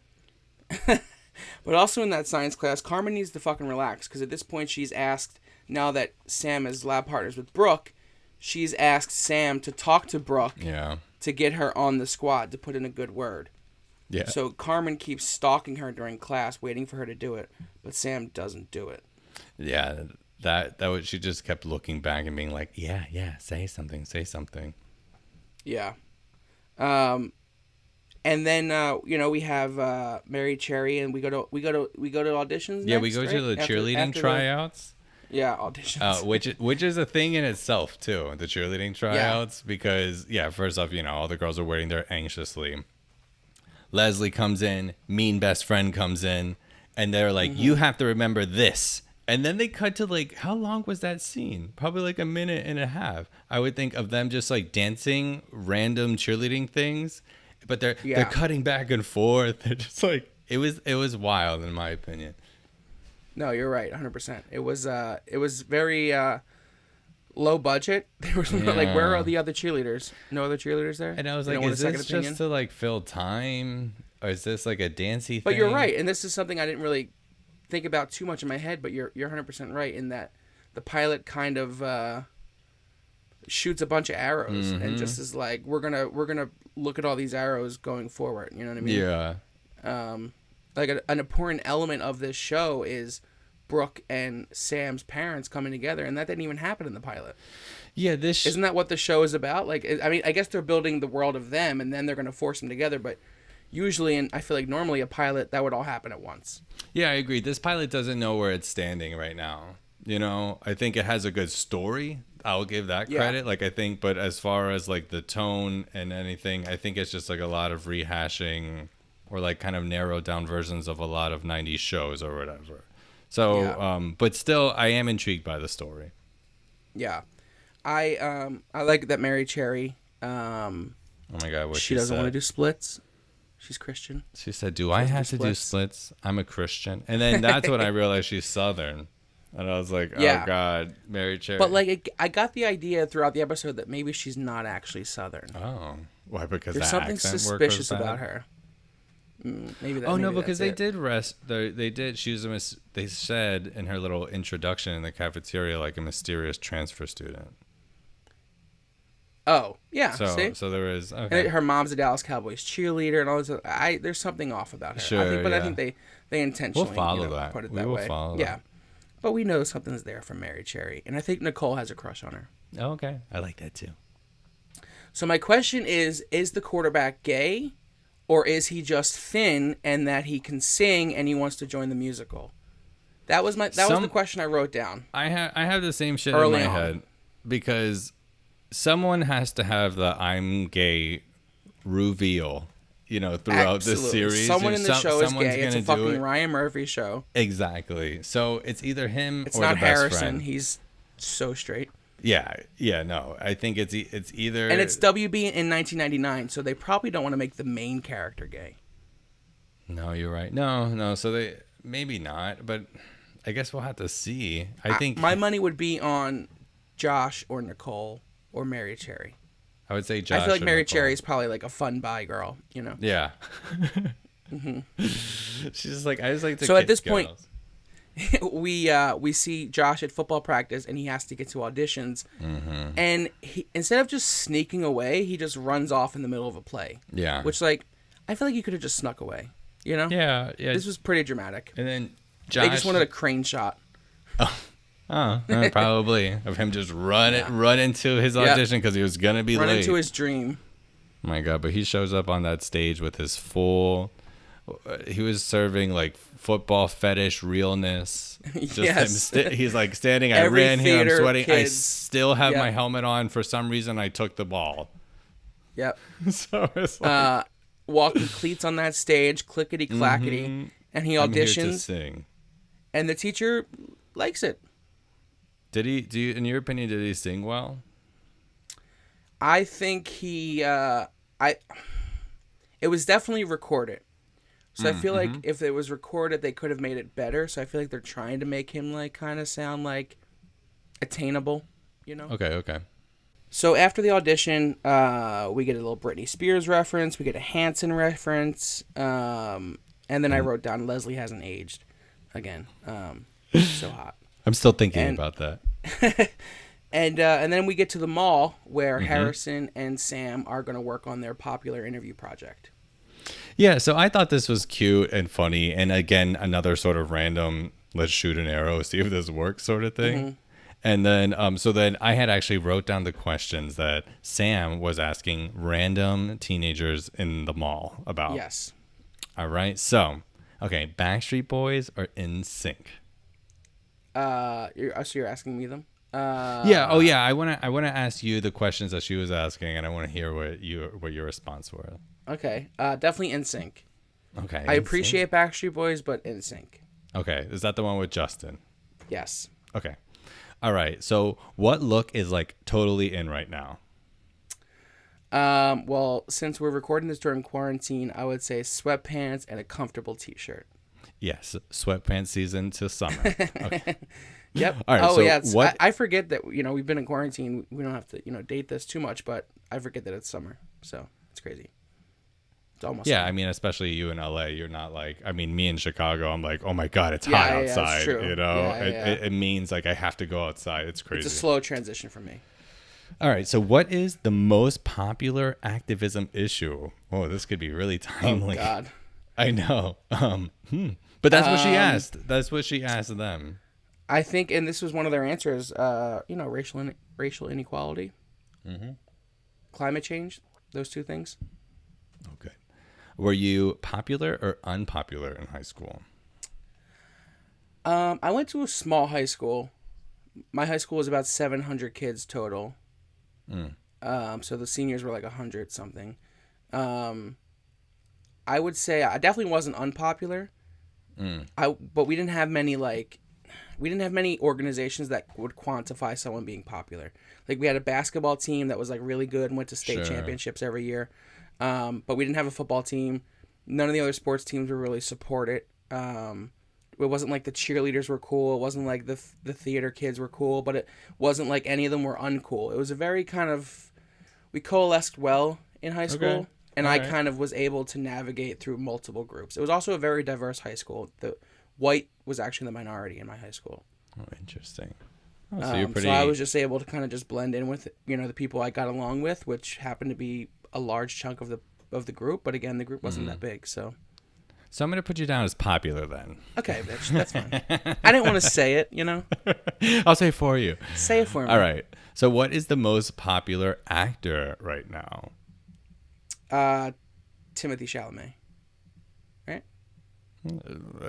But also in that science class, Carmen needs to fucking relax because at this point she's asked, now that Sam is lab partners with Brooke, she's asked Sam to talk to Brooke Yeah. to get her on the squad, to put in a good word. Yeah. So Carmen keeps stalking her during class, waiting for her to do it, but Sam doesn't do it. Yeah. That was, she just kept looking back and being like, yeah, say something. Yeah. And then we have Mary Cherry, and we go to auditions. Yeah, next, we go right? to the cheerleading after tryouts. Yeah, auditions. Which is a thing in itself too, the cheerleading tryouts, because first off, all the girls are waiting there anxiously. Leslie comes in, mean best friend comes in, and they're like, you have to remember this. And then they cut to like, how long was that scene? Probably like a minute and a half. I would think of them just like dancing random cheerleading things, but they're cutting back and forth. They're just like, it was wild in my opinion. No, you're right, 100%. It was very low budget. They were like, where are the other cheerleaders? No other cheerleaders there? And I was like, is this just to like fill time, or is this like a dancey thing? But you're right, and this is something I didn't really think about too much in my head. But you're 100% right in that the pilot kind of shoots a bunch of arrows and just is like, we're gonna look at all these arrows going forward. You know what I mean? Yeah. Like an important element of this show is Brooke and Sam's parents coming together, and that didn't even happen in the pilot. Yeah, isn't that what the show is about? Like, I mean, I guess they're building the world of them, and then they're going to force them together. But usually, and I feel like normally a pilot, that would all happen at once. Yeah, I agree. This pilot doesn't know where it's standing right now. I think it has a good story. I'll give that credit. Like, I think, but as far as like the tone and anything, I think it's just like a lot of rehashing, or like kind of narrowed down versions of a lot of 90s shows or whatever. So, but still, I am intrigued by the story. Yeah. I like that Mary Cherry, oh my God, what she doesn't want to do splits. She's Christian. She said, do I have to do splits? I'm a Christian. And then that's when I realized she's Southern. And I was like, oh God, Mary Cherry. But like, I got the idea throughout the episode that maybe she's not actually Southern. Oh. Why? Because there's something suspicious about her. Maybe that. Oh no, maybe because they did rest. They did. She was they said in her little introduction in the cafeteria, like a mysterious transfer student. Oh yeah. So there was. Okay. And her mom's a Dallas Cowboys cheerleader and all this. There's something off about her. Sure. I think they intentionally we'll follow that. Put it we that will way. Follow yeah. That. But we know something's there from Mary Cherry, and I think Nicole has a crush on her. Oh, okay, I like that too. So my question is the quarterback gay? Or is he just thin and that he can sing and he wants to join the musical? That was was the question I wrote down. I have the same shit in my head, because someone has to have the I'm gay reveal, throughout this series. Someone in the show is gay. It's a fucking it. Ryan Murphy show. Exactly. So it's either him or the best Harrison. Friend. He's so straight. Yeah, no. I think it's either... And it's WB in 1999, so they probably don't want to make the main character gay. No, you're right. No. So they... Maybe not, but I guess we'll have to see. I think... My money would be on Josh or Nicole or Mary Cherry. I would say Josh. I feel like Mary Nicole. Cherry is probably like a fun bi girl, Yeah. She's just like, I just like to So at this girls. point... we see Josh at football practice and he has to get to auditions, and he, instead of just sneaking away, he just runs off in the middle of a play. Yeah, which I feel like you could have just snuck away. Yeah. This was pretty dramatic. And then they just wanted a crane shot. Probably of him just run into his audition because he was gonna be late. Run into his dream. Oh my God! But he shows up on that stage with his full. He was serving like football fetish realness. Yes. He's like standing. I Every ran here. I'm sweating. Kids. I still have my helmet on. For some reason, I took the ball. Yep. So it's like walking cleats on that stage, clickety clackety, and he auditions. I'm here to sing. And the teacher likes it. Did he? In your opinion, did he sing well? I think he. It was definitely recorded. So I feel like if it was recorded, they could have made it better. So I feel like they're trying to make him like kind of sound like attainable, Okay. So after the audition, we get a little Britney Spears reference. We get a Hanson reference. And then I wrote down Leslie hasn't aged again. So hot. I'm still thinking about that. And then we get to the mall where Harrison and Sam are going to work on their popular interview project. Yeah, so I thought this was cute and funny. And again, another sort of random, let's shoot an arrow, see if this works sort of thing. And then, so then I had actually wrote down the questions that Sam was asking random teenagers in the mall about. Yes. All right. So, okay, Backstreet Boys or NSYNC? So you're asking me them? Yeah. Oh, yeah. I want to ask you the questions that she was asking, and I want to hear what your response were. Okay. Definitely NSYNC. Okay. I appreciate Backstreet Boys, but NSYNC. Okay. Is that the one with Justin? Yes. Okay. All right. So, what look is like totally in right now? Well, since we're recording this during quarantine, I would say sweatpants and a comfortable t-shirt. Yes, sweatpants season to summer. Okay. Yep. All right. Oh, so yeah. what? I forget that, we've been in quarantine. We don't have to, date this too much, but I forget that it's summer. So it's crazy. It's almost Yeah. summer. I mean, especially you in LA, you're not like, I mean, me in Chicago, I'm like, oh my God, it's hot outside. that's true. It means like I have to go outside. It's crazy. It's a slow transition for me. All right. So what is the most popular activism issue? Oh, this could be really timely. Oh, God. I know. But that's what she asked. That's what she asked them. I think, and this was one of their answers, racial inequality, climate change, those two things. Okay. Were you popular or unpopular in high school? I went to a small high school. My high school was about 700 kids total. So the seniors were like 100 something. I would say I definitely wasn't unpopular. But we didn't have many organizations that would quantify someone being popular. Like we had a basketball team that was like really good and went to state championships every year. But we didn't have a football team. None of the other sports teams were really supported. It wasn't like the cheerleaders were cool. It wasn't like the theater kids were cool, but it wasn't like any of them were uncool. It was a very kind of, we coalesced well in high school. Okay. And I kind of was able to navigate through multiple groups. It was also a very diverse high school. The white was actually the minority in my high school. Oh, interesting. Oh, so you're pretty... So I was just able to kind of just blend in with, the people I got along with, which happened to be a large chunk of the group. But again, the group wasn't that big, so... So I'm going to put you down as popular then. Okay, bitch. That's fine. I didn't want to say it, I'll say it for you. Say it for me. All right. So what is the most popular actor right now? Timothy Chalamet. Right?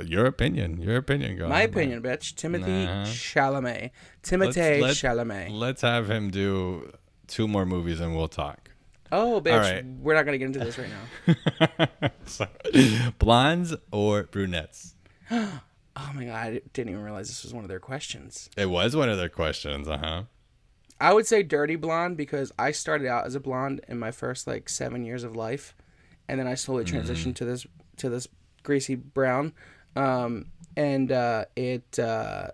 Your opinion. Go My opinion, bitch. Timothy Chalamet. Chalamet. Let's have him do 2 more movies and we'll talk. Oh, bitch. Right. We're not going to get into this right now. So, blondes or brunettes? Oh, my God. I didn't even realize this was one of their questions. It was one of their questions, I would say dirty blonde because I started out as a blonde in my first, 7 years of life. And then I slowly transitioned to this greasy brown. And it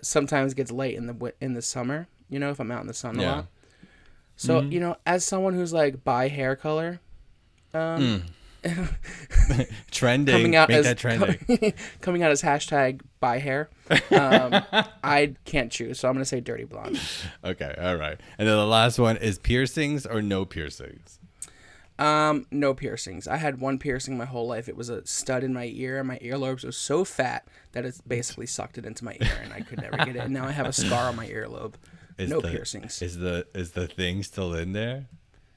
sometimes gets late in the summer, if I'm out in the sun a lot. So, as someone who's bi hair color, trending, coming out make as that trending. Coming out as hashtag buy hair, I can't choose, so I'm gonna say dirty blonde. Okay, all right. And then the last one is piercings or no piercings? No piercings. I had one piercing my whole life. It was a stud in my ear, and my earlobes was so fat that it basically sucked it into my ear, and I could never get it. And now I have a scar on my earlobe. Piercings. Is the thing still in there?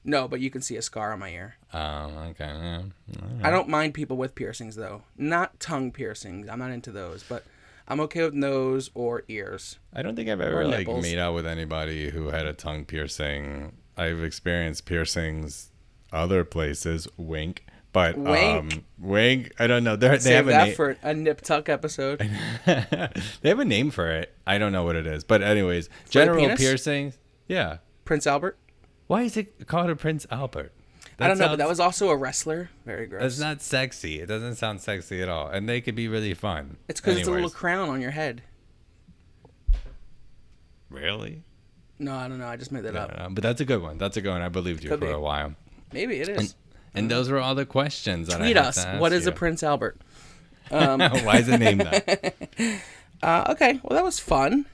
No, but you can see a scar on my ear. Oh, okay. Yeah. Right. I don't mind people with piercings though. Not tongue piercings. I'm not into those, but I'm okay with nose or ears. I don't think I've ever made out with anybody who had a tongue piercing. I've experienced piercings other places. Wink. But wink. I don't know. They have that for a nip tuck episode. They have a name for it. I don't know what it is. But anyways, general piercings. Yeah. Prince Albert. Why is it called a Prince Albert? I don't know, but that was also a wrestler. Very gross. That's not sexy. It doesn't sound sexy at all. And they could be really fun. It's because it's a little crown on your head. Really? No, I don't know. I just made that up. But that's a good one. I believed you for a while. Maybe it is. And those were all the questions that Tweet us. What is a Prince Albert? Why is it named that? Okay. Well, that was fun.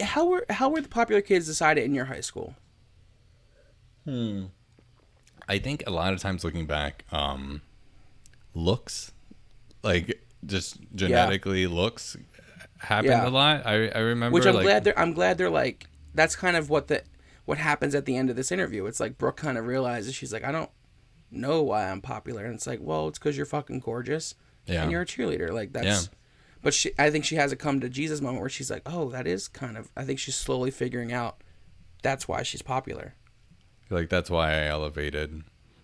How were the popular kids decided in your high school? I think a lot of times looking back, looks, like just genetically looks happened a lot. I remember, which I'm glad they're like, that's kind of what happens at the end of this interview. It's like Brooke kind of realizes, she's like, I don't know why I'm popular, and it's like, well, it's because you're fucking gorgeous and you're a cheerleader. Like that's. But I think she has a come to Jesus moment where she's like, oh, that is kind of. I think she's slowly figuring out that's why she's popular. Like that's why I elevated.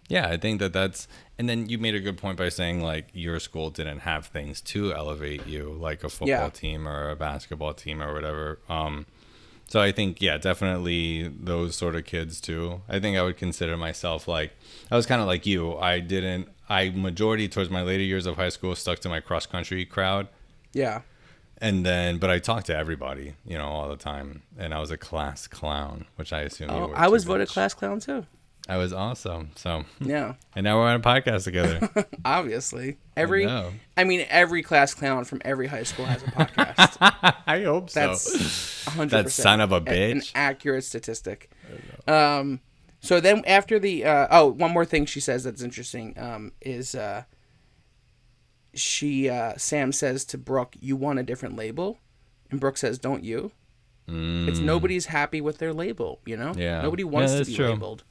Yeah, I think that's. And then you made a good point by saying like your school didn't have things to elevate you, like a football team or a basketball team or whatever. So I think, definitely those sort of kids too. I think I would consider myself like, I was kind of like you. I majority towards my later years of high school stuck to my cross country crowd. Yeah. And then, but I talked to everybody, all the time. And I was a class clown, which I assume you were. I was voted class clown too. I was awesome. So yeah. And now we're on a podcast together. Obviously. Every class clown from every high school has a podcast. I hope so. That's 100%. That son of a bitch. An accurate statistic. So then after the one more thing she says that's interesting is Sam says to Brooke, "You want a different label?" And Brooke says, "Don't you?" It's nobody's happy with their label, Yeah. Nobody wants to be labeled.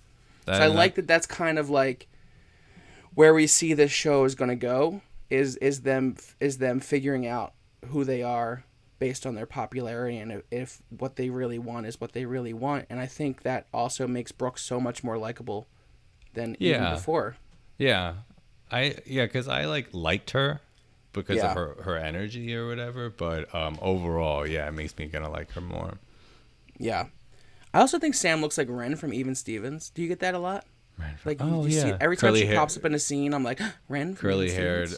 So I like that. That's kind of like where we see this show is going to go. Is them figuring out who they are based on their popularity, and if what they really want is what they really want. And I think that also makes Brooke so much more likable than even before. Yeah. Because I liked her because of her energy or whatever. But overall, it makes me gonna like her more. Yeah. I also think Sam looks like Ren from Even Stevens. Do you get that a lot? Like, see every time she pops up in a scene, I'm like, Ren from curly haired.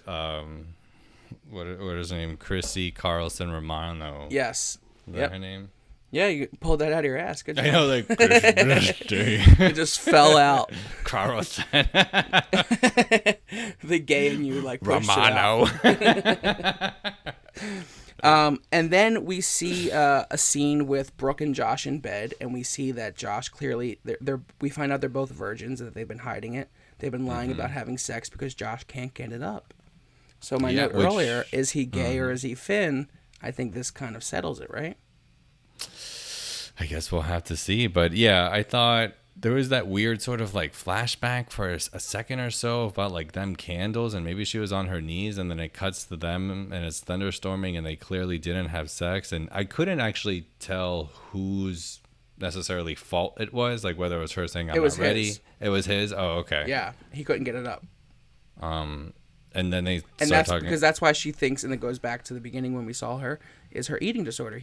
What is her name? Chrissy Carlson Romano. Yes. Is that her name? Yeah, you pulled that out of your ass. Good job. I know, like it just fell out. Carlson. The gay in you like pushed Romano. It out. And then we see a scene with Brooke and Josh in bed, and we see that Josh clearly we find out they're both virgins and that they've been hiding it. They've been lying about having sex because Josh can't get it up. So my note earlier, is he gay or is he Finn? I think this kind of settles it, right? I guess we'll have to see. But yeah, I thought there was that weird sort of like flashback for a second or so about like them candles, and maybe she was on her knees, and then it cuts to them and it's thunderstorming and they clearly didn't have sex. And I couldn't actually tell whose necessarily fault it was, like whether it was her saying I'm not ready. It was his. Oh, okay. Yeah, he couldn't get it up. And then they and that's talking. Because that's why she thinks, and it goes back to the beginning when we saw her, is her eating disorder.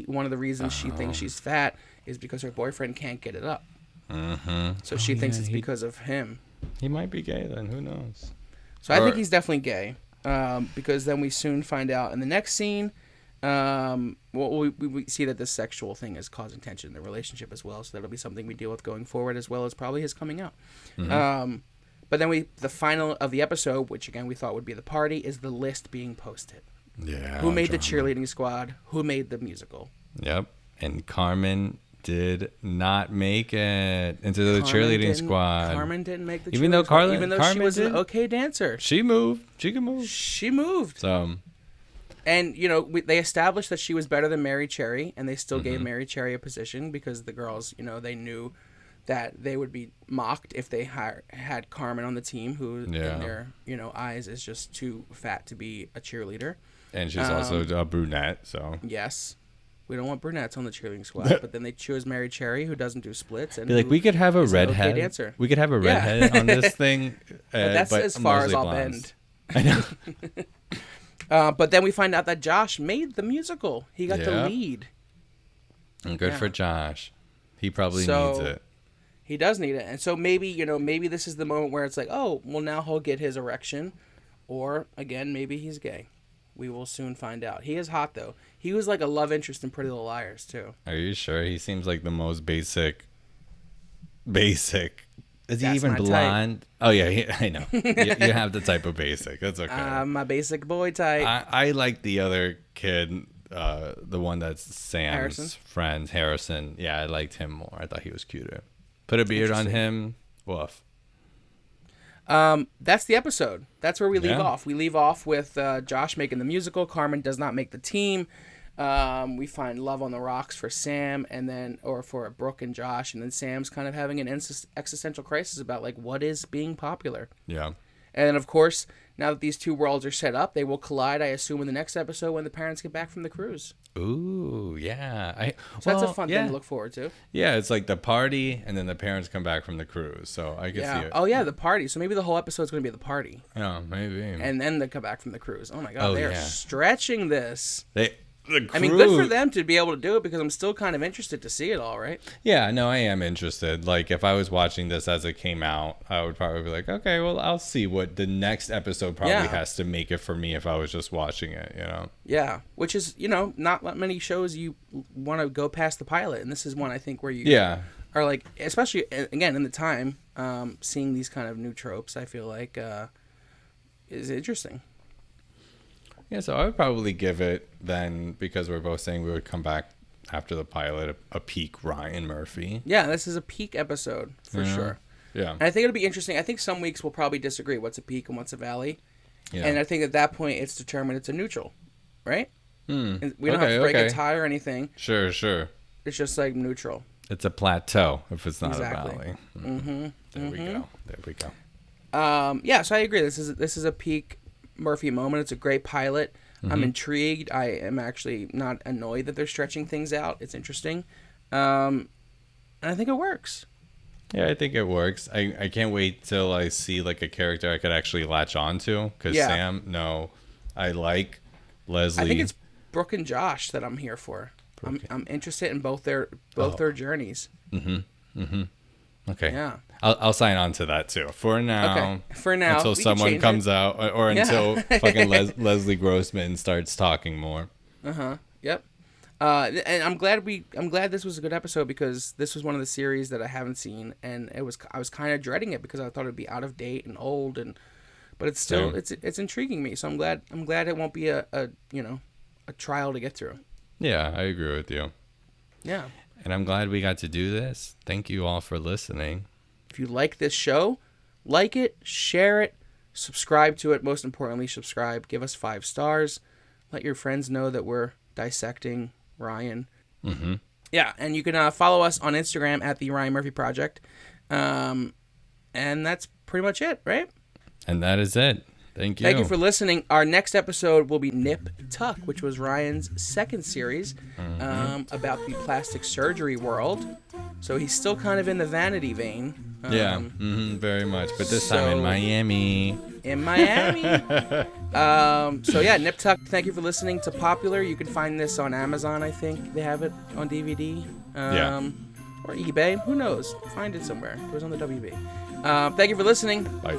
One of the reasons she thinks she's fat is because her boyfriend can't get it up. So she thinks it's because of him. He might be gay then. Who knows? So I think he's definitely gay, because then we soon find out in the next scene. We see that this sexual thing is causing tension in the relationship as well. So that'll be something we deal with going forward, as well as probably his coming out. But then the final of the episode, which again we thought would be the party, is the list being posted. Yeah. Who made the cheerleading squad? Who made the musical? Yep. And Carmen did not make it into the cheerleading squad. Carmen didn't make the cheerleading squad. Even though she was an okay dancer. She moved. She could move. She moved. So. And, they established that she was better than Mary Cherry, and they still gave Mary Cherry a position because the girls, they knew that they would be mocked if they had Carmen on the team, who in their eyes is just too fat to be a cheerleader. And she's also a brunette, so yes, we don't want brunettes on the cheerleading squad. But then they chose Mary Cherry, who doesn't do splits, and we could have a redhead dancer. We could have a redhead on this thing. But that's as far as I'll bend. I know. But then we find out that Josh made the musical. He got the lead. And good for Josh. He probably needs it. He does need it. And so maybe, maybe this is the moment where it's like, oh, well, now he'll get his erection. Or, again, maybe he's gay. We will soon find out. He is hot, though. He was like a love interest in Pretty Little Liars, too. Are you sure? He seems like the most basic. Is he even blonde? Type. Oh, yeah, I know. you have the type of basic. That's okay. My basic boy type. I like the other kid the one that's Sam's Harrison? friend, Harrison. Yeah, I liked him more. I thought he was cuter. Put a beard on him. Woof. That's the episode. That's where we leave Yeah. off. We leave off with Josh making the musical. Carmen does not make the team. We find love on the rocks for Sam, or for Brooke and Josh, and then Sam's kind of having an existential crisis about like what is being popular. Yeah. And then, of course, now that these two worlds are set up, they will collide, I assume, in the next episode when the parents get back from the cruise. Ooh, yeah. So that's a fun thing to look forward to. Yeah, it's like the party, and then the parents come back from the cruise. So I can see it. Oh, yeah, the party. So maybe the whole episode's going to be the party. Yeah, maybe. And then they come back from the cruise. Oh, my God. They are stretching this. I mean, good for them to be able to do it because I'm still kind of interested to see it all, right? Yeah, no, I am interested. Like, if I was watching this as it came out, I would probably be like, okay, well, I'll see what the next episode probably has to make it for me if I was just watching it, you know? Yeah, which is, not many shows you want to go past the pilot. And this is one, I think, where you are like, especially, again, in the time, seeing these kind of new tropes, I feel like is interesting. Yeah, so I would probably give it then, because we're both saying we would come back after the pilot, a peak Ryan Murphy. Yeah, this is a peak episode for sure. Yeah. And I think it'll be interesting. I think some weeks we'll probably disagree what's a peak and what's a valley. Yeah. And I think at that point it's determined it's a neutral, right? We don't have to break a tie or anything. Sure. It's just like neutral. It's a plateau if it's not exactly. a valley. There we go. Yeah, so I agree. This is a peak Murphy moment. It's a great pilot. I'm intrigued. I am actually not annoyed that they're stretching things out. It's interesting. And I think it works. Yeah, I think it works. I can't wait till I see like a character I could actually latch on to. Because Sam, no. I like Leslie. I think it's Brooke and Josh that I'm here for. I'm interested in both their journeys. Okay. Yeah. I'll sign on to that too. For now. Okay. For now. Until someone comes out, or until fucking Leslie Grossman starts talking more. Yep. And I'm glad this was a good episode because this was one of the series that I haven't seen, and I was kind of dreading it because I thought it'd be out of date and old, but it's still it's intriguing me. So I'm glad it won't be a trial to get through. Yeah, I agree with you. Yeah. And I'm glad we got to do this. Thank you all for listening. If you like this show, like it, share it, subscribe to it. Most importantly, subscribe. Give us 5 stars. Let your friends know that we're dissecting Ryan. Yeah, and you can follow us on Instagram at the Ryan Murphy Project. And that's pretty much it, right? And that is it. Thank you. Thank you for listening. Our next episode will be Nip Tuck, which was Ryan's second series about the plastic surgery world. So he's still kind of in the vanity vein. Very much. But this time in Miami. So yeah, Nip Tuck, thank you for listening to Popular. You can find this on Amazon, I think. They have it on DVD. Or eBay. Who knows? Find it somewhere. It was on the WB. Thank you for listening. Bye.